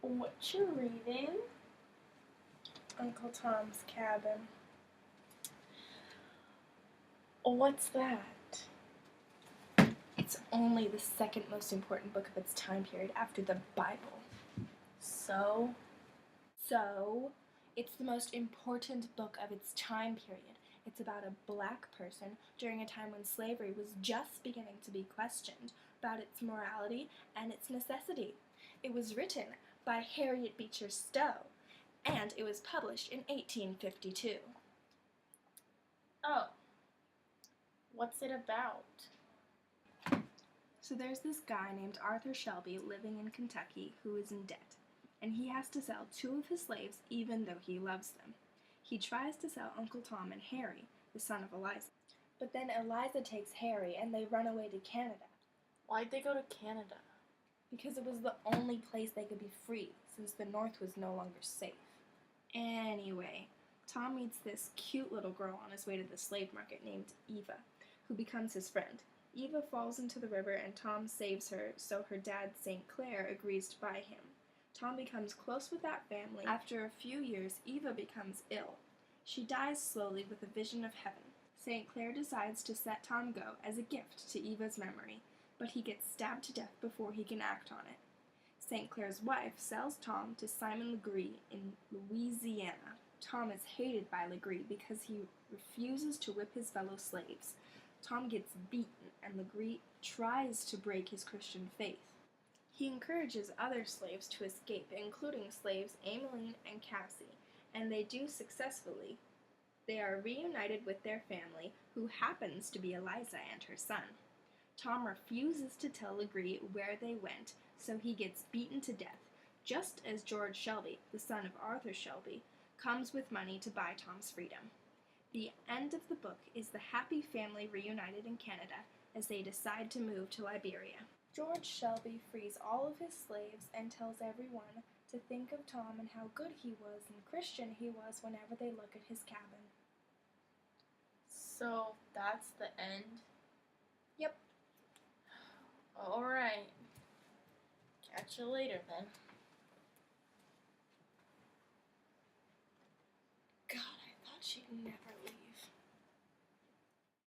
What you reading? Uncle Tom's Cabin. What's that? It's only the second most important book of its time period after the Bible. So, it's the most important book of its time period. It's about a black person during a time when slavery was just beginning to be questioned, about its morality and its necessity. It was written by Harriet Beecher Stowe, and it was published in 1852. oh, what's it about? So there's this guy named Arthur Shelby living in Kentucky who is in debt, and he has to sell 2 of his slaves even though he loves them. He tries to sell Uncle Tom and Harry, the son of Eliza. But then Eliza takes Harry and they run away to Canada. Why'd they go to Canada? Because it was the only place they could be free, since the North was no longer safe. Anyway, Tom meets this cute little girl on his way to the slave market named Eva, who becomes his friend. Eva falls into the river and Tom saves her, so her dad, St. Clair, agrees to buy him. Tom becomes close with that family. After a few years, Eva becomes ill. She dies slowly with a vision of heaven. St. Clair decides to set Tom go as a gift to Eva's memory, but he gets stabbed to death before he can act on it. St. Clair's wife sells Tom to Simon Legree in Louisiana. Tom is hated by Legree because he refuses to whip his fellow slaves. Tom gets beaten, and Legree tries to break his Christian faith. He encourages other slaves to escape, including slaves Emmeline and Cassie, and they do successfully. They are reunited with their family, who happens to be Eliza and her son. Tom refuses to tell Legree where they went, so he gets beaten to death, just as George Shelby, the son of Arthur Shelby, comes with money to buy Tom's freedom. The end of the book is the happy family reunited in Canada as they decide to move to Liberia. George Shelby frees all of his slaves and tells everyone to think of Tom and how good he was and Christian he was whenever they look at his cabin. So, that's the end? Yep. Alright. Catch you later then. God, I thought she'd never